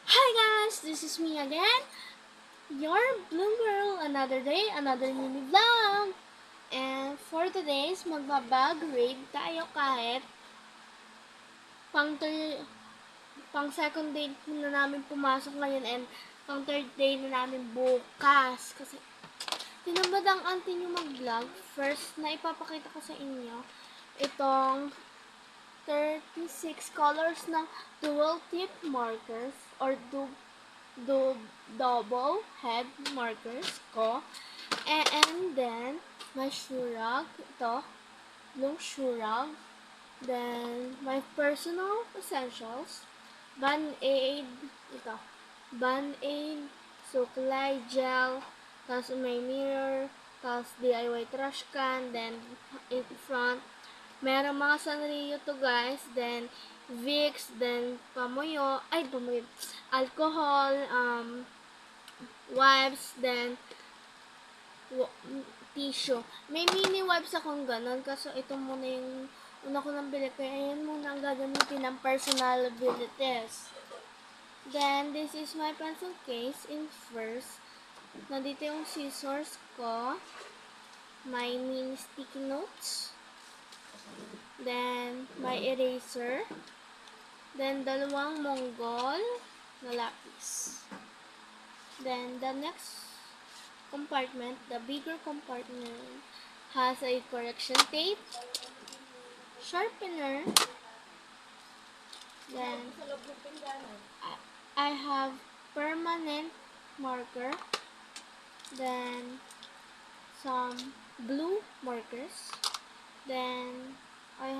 Hi guys, this is me again, your Bloom Girl. Another day, another mini vlog. And for today's magbabag raid tayo kahit pang, pang second day na namin pumasok ngayon and pang third day na namin bukas. Kasi tinamad ang auntie nyo mag-vlog. First na ipapakita ko sa inyo itong 36 colors ng dual tip markers or double head markers ko. And then, my Shurag, ito, yung Shurag. Then, my personal essentials, Band-Aid, ito, Band-Aid, Suklay Gel, tapos may mirror, tapos DIY trash can, then in front, meron mga Sanrio to guys, then Vicks, then pamuyo, alcohol, wipes, then tissue. May mini wipes akong ganun, kaso ito muna yung una ko nang bili, kaya yan muna ang gagamitin ng personal abilities. Then, this is my pencil case in first. Nandito yung scissors ko, my mini sticky notes, then my eraser, then dalawang Mongol na lapis. Then, the next compartment, the bigger compartment, has a correction tape, sharpener, then I have permanent marker, then some blue markers, then I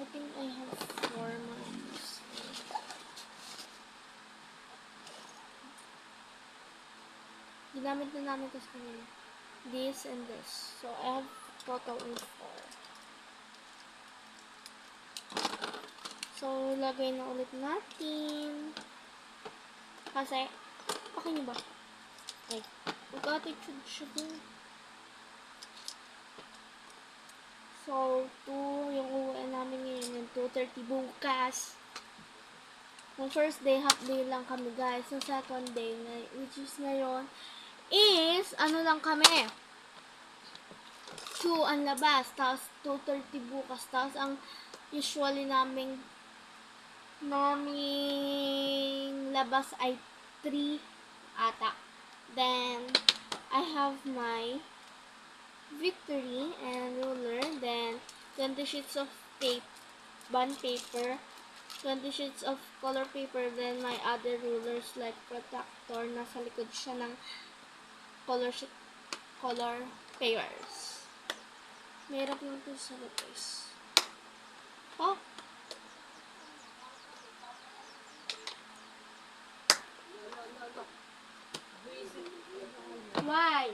think I have 4 markers. Ginamit na namin ito sa kanila. This and this. So, I have total of 4. So, lagay na ulit natin. Kasi, okay niyo ba? Okay. Mag-attitude siya dun. So, 2 yung uwian namin ngayon. Yung 2:30 bukas. Yung first day, half day lang kami guys. Yung second day, which is ngayon, is, ano lang kami, 2 ang labas, tapos 2:30 bukas, tapos ang usually naming labas ay 3 ata. Then, I have my victory and ruler, then 20 sheets of tape, bond paper, 20 sheets of color paper, then my other rulers like protector, nasa likod siya ng color papers. Mahirap yung ito sa papers. Oh! Why?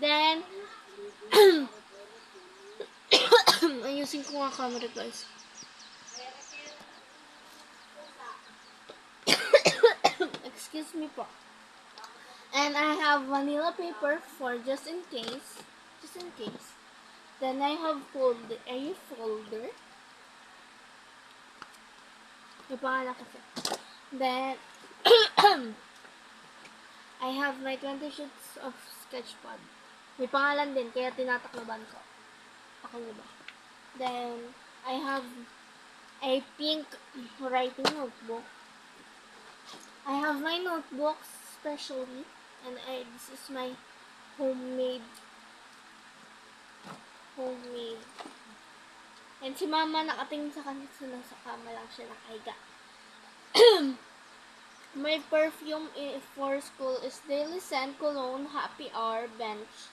Then, ayusin ko nga camera guys. Excuse me po. And I have vanilla paper for just in case. Just in case. Then I have a folder. May pangalan kasi. Then, I have my 20 sheets of sketch pad. May pangalan din, kaya tinatakloban ko. Ako na ba? Then, I have a pink writing notebook. I have my notebooks, especially, and this is my homemade. And si mama nakatingin sa kanya, sa kama lang siya nakahiga. My perfume for school is Daily Scent Cologne Happy Hour Bench.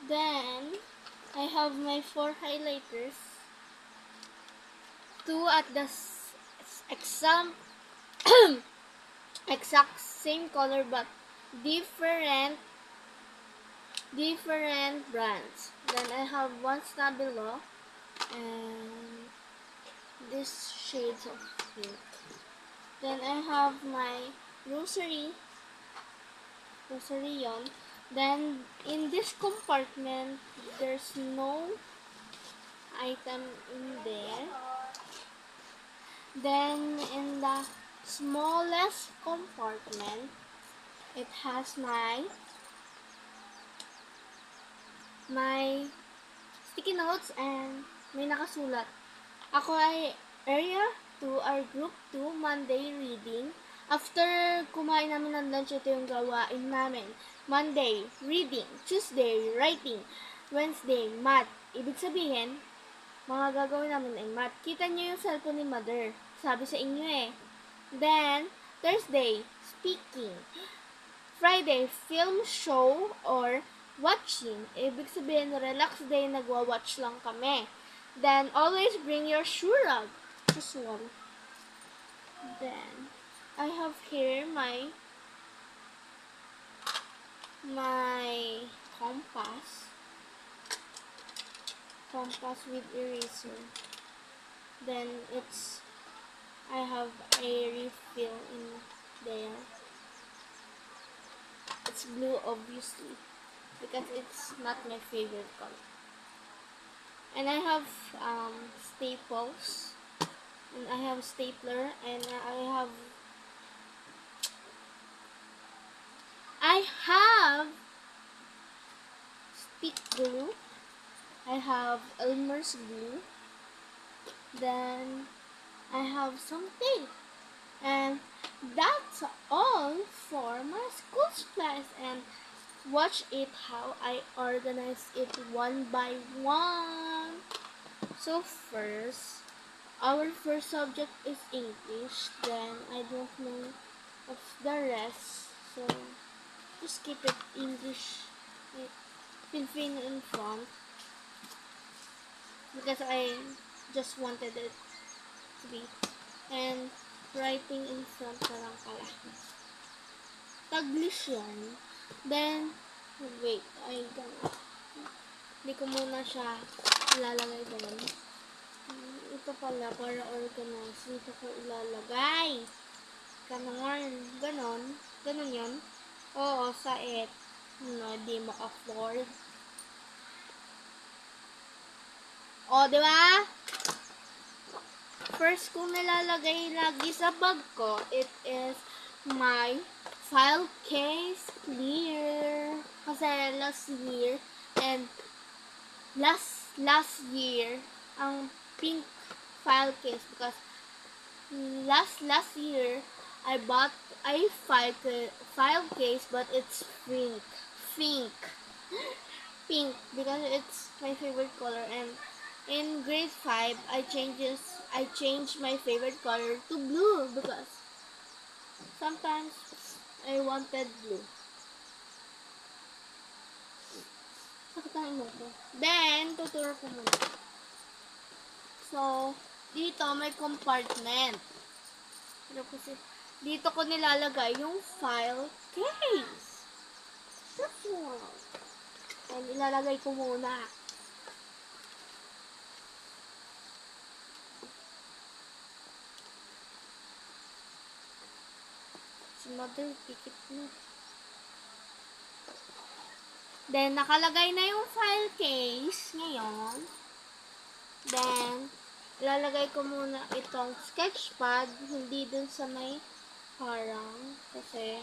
Then, I have my 4 highlighters. 2 at the exact same color but different brands. Then I have 1 Stabilo and this shades of pink. Then I have my rosary yon. Then, in this compartment, there's no item in there. Then, in the smallest compartment, it has my sticky notes and may nakasulat. Ako ay Area 2, our group 2, Monday reading. After kumain namin ng lunch, ito yung gawain namin. Monday, reading. Tuesday, writing. Wednesday, math. Ibig sabihin, mga gagawin namin ay math. Kita niyo yung cellphone ni Mother. Sabi sa inyo eh. Then, Thursday, speaking. Friday, film show or watching. Ibig sabihin, relax day, nagwa-watch lang kami. Then, always bring your shoe rug. This one. Then, I have here my compass. Compass with eraser. Then, I have a refill in there. It's blue, obviously, because it's not my favorite color. And I have staples, and I have stapler, and I have stick glue. I have Elmer's glue. Then I have some tape. And that's all for my school supplies. And watch it how I organize it one by one. So first, our first subject is English. Then I don't know of the rest. So just keep it English, Filipino in front. Because I just wanted it to be. And writing in front na lang pala. Taglish yan. Then, wait, hindi ko muna siya ilalagay doon. Ito pala, para organize. Dito ko ilalagay. Ganon yun. Oo, sa it. No, di maka-afford. O, di ba? First kong nilalagay lagi sa bag ko, it is my file case clear. Kasi last year, ang pink file case because last year, I bought a file case but it's pink. Pink because it's my favorite color, and in grade 5, I changed my favorite color to blue because sometimes I wanted blue. Sakit mo ko. Then, tuturo ko muna. So, dito may compartment. Pero kasi, dito ko nilalagay yung file case. That's all. And ilalagay ko muna. Si Mother, pikit na. Then, nakalagay na yung file case ngayon. Then, ilalagay ko muna itong sketch pad, hindi dun sa may harang. Kasi,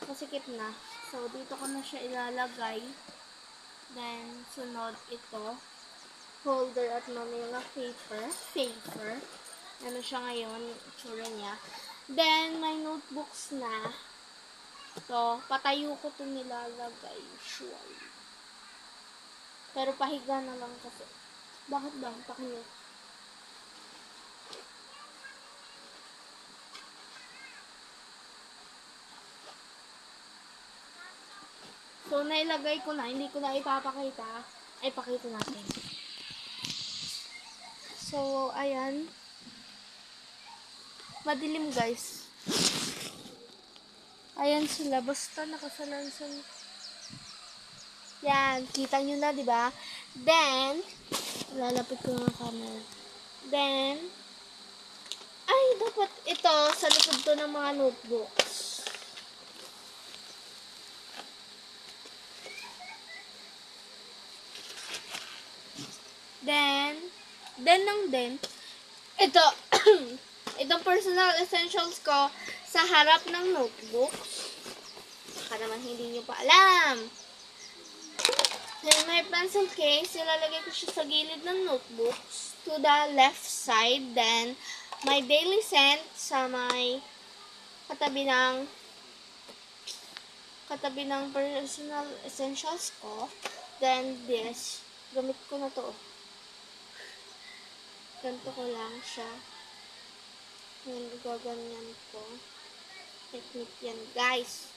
masikip na. So, dito ko na siya ilalagay. Then, sunod ito. Holder at Manila paper. Ano siya ngayon, itsura niya. Then, may notebooks na. So, patayo ko ito nilalagay, usually. Pero pahiga na lang kasi. Bakit ba? Pakinig. So, nailagay ko na. Hindi ko na ipapakita. Ay, pakita natin. So, ayan. Madilim, guys. Ayan sila. Basta nakasalansan. Yan. Kita nyo na, di ba? Then, lalapit ko ng camera. Then, ay, dapat ito sa likod to ng mga notebooks. Then, ito, itong personal essentials ko sa harap ng notebook. Baka naman hindi nyo pa alam. Then, my pencil case, ilalagay ko siya sa gilid ng notebooks to the left side. Then, my daily scent sa may katabi ng personal essentials ko. Then, this. Gamit ko na to. Ganito ko lang siya. Ngayon, gaganyan ko. Technique yan, guys.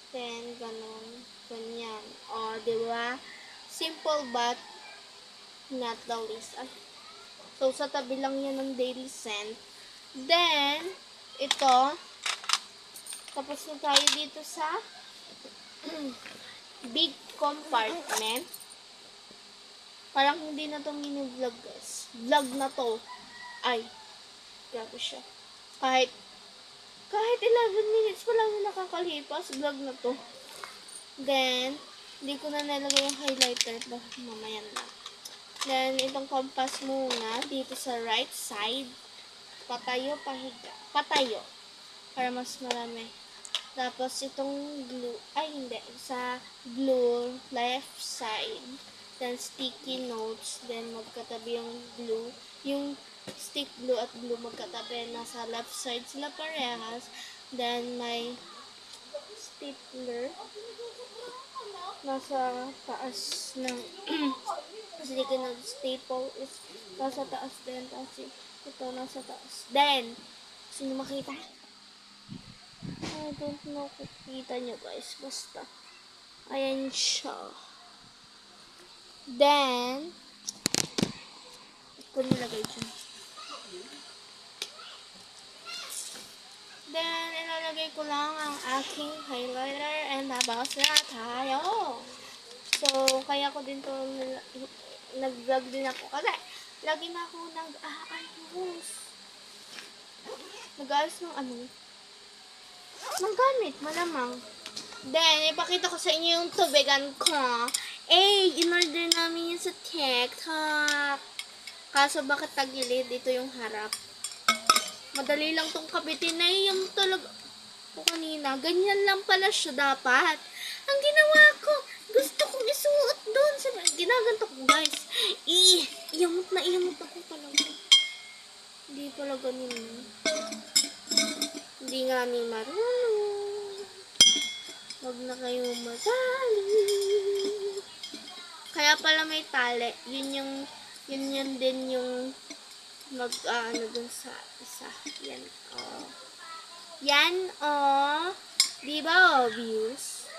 Then, ganon. Ganyan. O, diba? Simple but not the least. So, sa tabi lang yan ng daily scent. Then, ito. Tapos na tayo dito sa big compartment. Parang hindi na to mini-vlog, guys. Vlog na to. Ay, grabe siya. Kahit 11 minutes pa lang nakakalipas, vlog na to. Then, hindi ko na nalagay yung highlighter. Mamaya na. Then, itong compass muna dito sa right side. Patayo, pahiga. Patayo. Para mas marami. Tapos, itong glue. Ay, hindi. Sa glue, left side. Then, sticky notes. Then, magkatabi yung glue. Yung stick glue at glue magkatabi. Nasa left side sila parehas. Then, may stapler. Nasa taas ng sticky note staple is nasa taas din. Tapos, ito nasa taas. Then, sino makita? I don't know kung kita nyo, guys. Basta, ayan siya. Then, ito nilagay dyan. Then, ilalagay ko lang ang aking highlighter and tapos na tayo. So, kaya ko din to nag-vlog din ako kasi lagi na ako nag-aayos. Nag-aayos ng ng gamit, malamang. Then, ipakita ko sa inyo yung tubigan ko. In-order namin yun sa TikTok. Kaso bakit tagilid? Ito yung harap. Madali lang tong kabitin na yung talaga ko kanina. Ganyan lang pala siya dapat. Ang ginawa ko, gusto kong isuot doon. Ginaganto ko, guys. Iyamot ako talaga. Hindi pala ganun. Hindi nga ni marunong. Huwag na kayo matali. Kaya pala may tali. Yun din yung dun sa isa. Yan, Yan, Di ba obvious?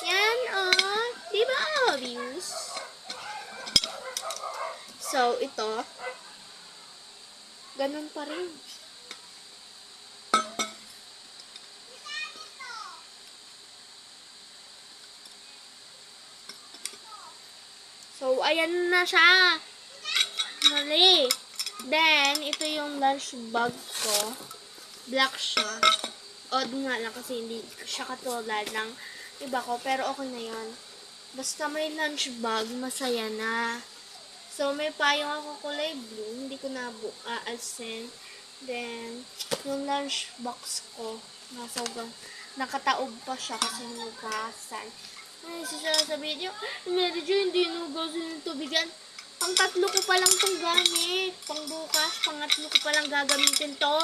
Yan, Di ba obvious? So, ito. Ganun pa rin. So, ayan na siya. Mali. Then, ito yung lunch bag ko. Black siya. Odd nga lang kasi hindi siya katulad ng iba ko. Pero okay na yan. Basta may lunch bag, masaya na. So, may payong ako kulay blue. Hindi ko na aalsin. Then, yung lunch box ko, nakataob pa siya kasi hinugasan. Ay, sasabihin niyo, medyo hindi hinugasan yung tubigan. Pang 3 ko pa lang itong gamit. Pang bukas, pang 3 ko pa lang gagamitin to.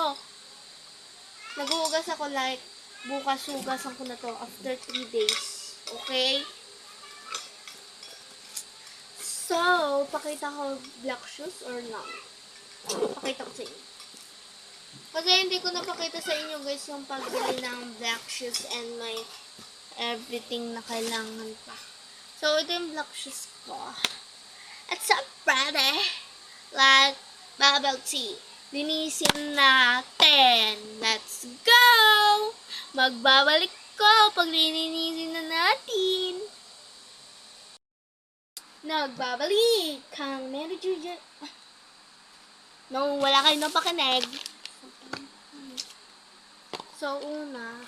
Naghuhugas ako like, bukas hugasan ko na to after 3 days. Okay? So, pakita ko black shoes or not? Pakita ko sa inyo. Kasi hindi ko napakita sa inyo guys yung pagbili ng black shoes and my everything na kailangan pa. So, ito yung black shoes ko. It's so pretty. Like bubble tea. Linisin natin. Let's go! Magbabalik ko pag linisin na natin. Nagbabalik. Kang manager dyan. No, wala kayo napakinig. So, una,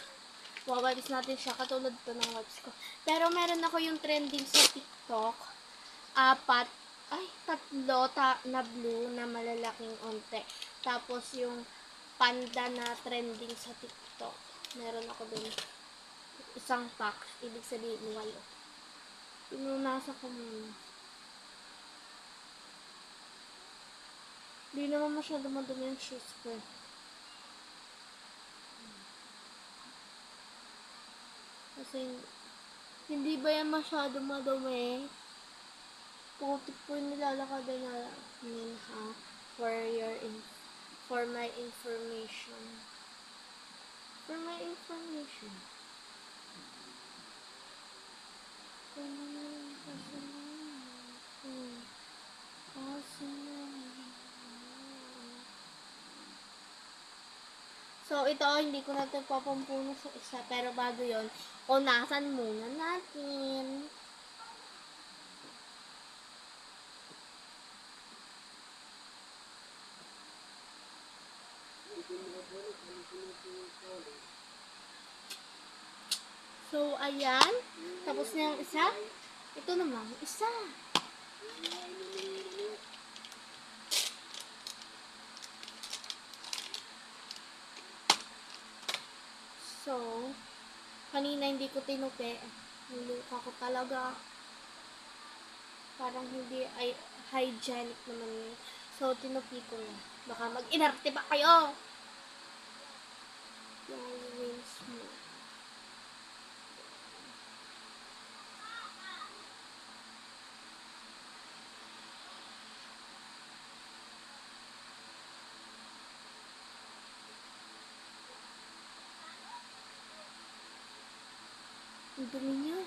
wawalis natin siya katulad to ng watch ko. Pero meron ako yung trending sa TikTok tatlo na blue na malalaking onte. Tapos yung panda na trending sa TikTok. Meron ako dun. Isang pack. Ibig sabihin, 8. Pinunasan ko muna. Di naman masyado madumi yung shoes ko. Kasi, hindi ba yan masyado madumi? Putik po yung nilalakadan namin, ha? For my information. For my information. So, ito, hindi ko natin papampuno sa isa. Pero bago yon, punasan muna natin. So, ayan. Tapos na yung isa. Ito naman, isa. So, kanina hindi ko tinupi. Niluka ko talaga. Parang hindi ay hygienic naman yun. So, tinupi ko na. Baka mag-inarte pa kayo. Yung rinse mo. Ang dumi niya.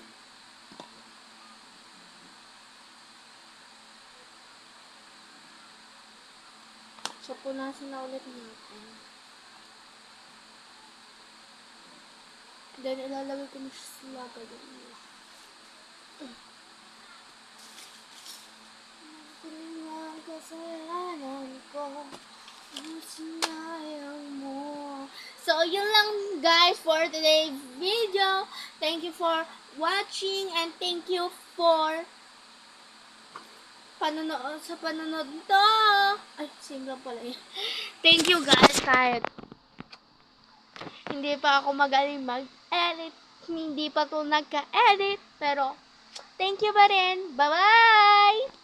So, punasan na ulit natin. Then, ilalagay ko na siya sa lagay doon. Tingnan kasalanan ko. Ang sinayang mo. So, yun lang guys for today's video. Thank you for watching and thank you for panonood to. Ay, singla pala yun. Thank you guys kahit hindi pa ako magaling mag-edit. Hindi pa to nagka-edit. Pero, thank you pa rin. Bye-bye!